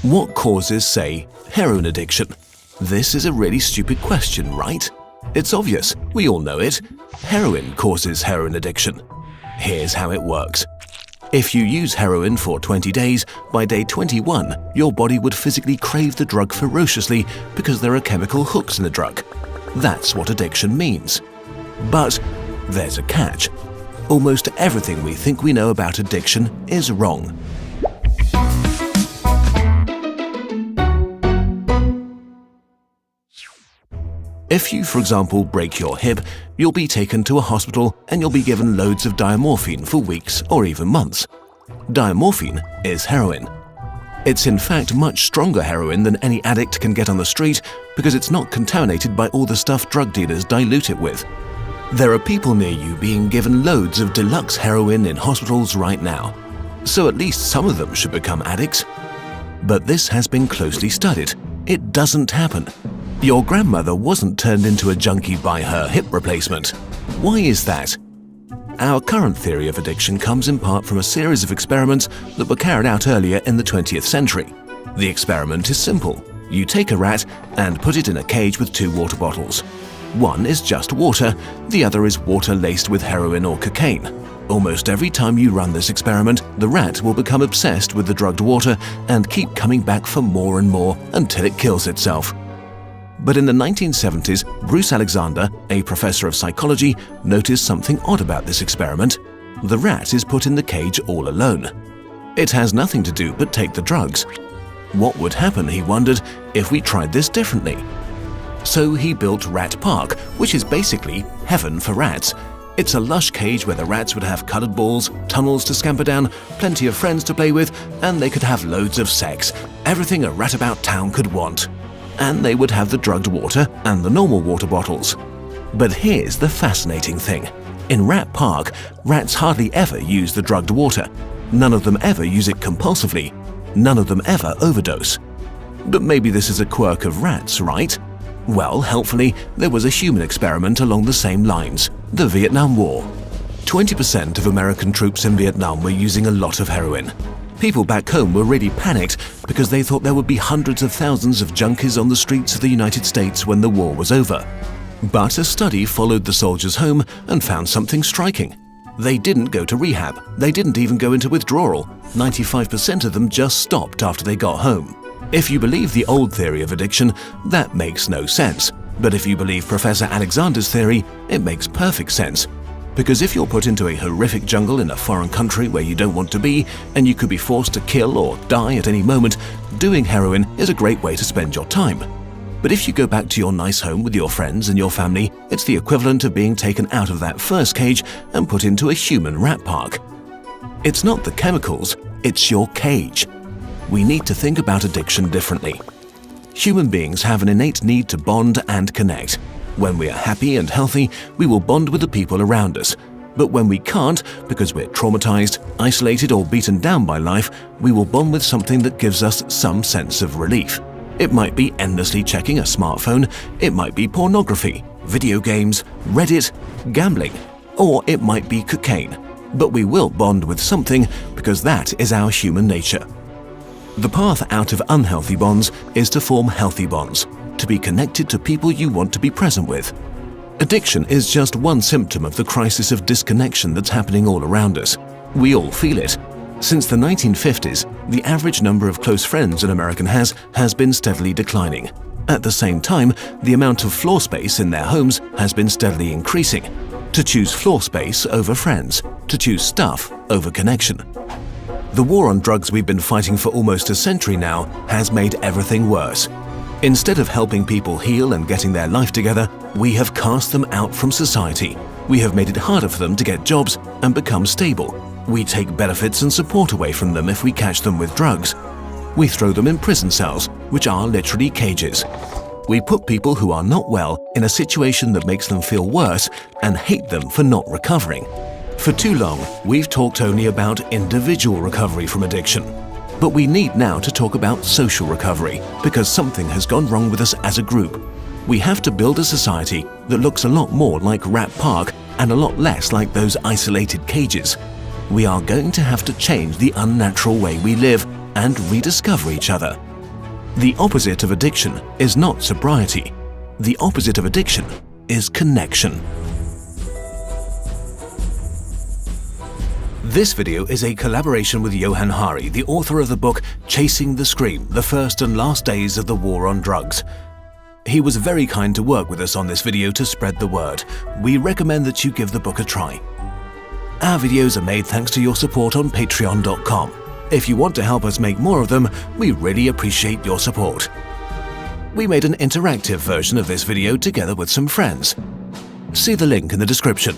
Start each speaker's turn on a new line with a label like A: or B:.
A: What causes, say, heroin addiction? This is a really stupid question, right? It's obvious, we all know it. Heroin causes heroin addiction. Here's how it works. If you use heroin for 20 days, by day 21, your body would physically crave the drug ferociously because there are chemical hooks in the drug. That's what addiction means. But there's a catch. Almost everything we think we know about addiction is wrong. If you, for example, break your hip, you'll be taken to a hospital and you'll be given loads of diamorphine for weeks or even months. Diamorphine is heroin. It's in fact much stronger heroin than any addict can get on the street because it's not contaminated by all the stuff drug dealers dilute it with. There are people near you being given loads of deluxe heroin in hospitals right now, so at least some of them should become addicts. But this has been closely studied. It doesn't happen. Your grandmother wasn't turned into a junkie by her hip replacement. Why is that? Our current theory of addiction comes in part from a series of experiments that were carried out earlier in the 20th century. The experiment is simple. You take a rat and put it in a cage with 2 water bottles. One is just water, the other is water laced with heroin or cocaine. Almost every time you run this experiment, the rat will become obsessed with the drugged water and keep coming back for more and more until it kills itself. But in the 1970s, Bruce Alexander, a professor of psychology, noticed something odd about this experiment. The rat is put in the cage all alone. It has nothing to do but take the drugs. What would happen, he wondered, if we tried this differently? So he built Rat Park, which is basically heaven for rats. It's a lush cage where the rats would have colored balls, tunnels to scamper down, plenty of friends to play with, and they could have loads of sex. Everything a rat about town could want. And they would have the drugged water and the normal water bottles. But here's the fascinating thing. In Rat Park, rats hardly ever use the drugged water. None of them ever use it compulsively. None of them ever overdose. But maybe this is a quirk of rats, right? Well, helpfully, there was a human experiment along the same lines, the Vietnam War. 20% of American troops in Vietnam were using a lot of heroin. People back home were really panicked because they thought there would be hundreds of thousands of junkies on the streets of the United States when the war was over. But a study followed the soldiers home and found something striking. They didn't go to rehab. They didn't even go into withdrawal. 95% of them just stopped after they got home. If you believe the old theory of addiction, that makes no sense. But if you believe Professor Alexander's theory, it makes perfect sense. Because if you're put into a horrific jungle in a foreign country where you don't want to be, and you could be forced to kill or die at any moment, doing heroin is a great way to spend your time. But if you go back to your nice home with your friends and your family, it's the equivalent of being taken out of that first cage and put into a human rat park. It's not the chemicals, it's your cage. We need to think about addiction differently. Human beings have an innate need to bond and connect. When we are happy and healthy, we will bond with the people around us. But when we can't, because we're traumatized, isolated or beaten down by life, we will bond with something that gives us some sense of relief. It might be endlessly checking a smartphone, it might be pornography, video games, Reddit, gambling, or it might be cocaine. But we will bond with something because that is our human nature. The path out of unhealthy bonds is to form healthy bonds, to be connected to people you want to be present with. Addiction is just one symptom of the crisis of disconnection that's happening all around us. We all feel it. Since the 1950s, the average number of close friends an American has been steadily declining. At the same time, the amount of floor space in their homes has been steadily increasing. To choose floor space over friends, to choose stuff over connection. The war on drugs we've been fighting for almost a century now has made everything worse. Instead of helping people heal and getting their life together, we have cast them out from society. We have made it harder for them to get jobs and become stable. We take benefits and support away from them if we catch them with drugs. We throw them in prison cells, which are literally cages. We put people who are not well in a situation that makes them feel worse and hate them for not recovering. For too long, we've talked only about individual recovery from addiction. But we need now to talk about social recovery because something has gone wrong with us as a group. We have to build a society that looks a lot more like Rat Park and a lot less like those isolated cages. We are going to have to change the unnatural way we live and rediscover each other. The opposite of addiction is not sobriety. The opposite of addiction is connection. This video is a collaboration with Johan Hari, the author of the book Chasing the Scream, The First and Last Days of the War on Drugs. He was very kind to work with us on this video to spread the word. We recommend that you give the book a try. Our videos are made thanks to your support on patreon.com. If you want to help us make more of them, we really appreciate your support. We made an interactive version of this video together with some friends. See the link in the description.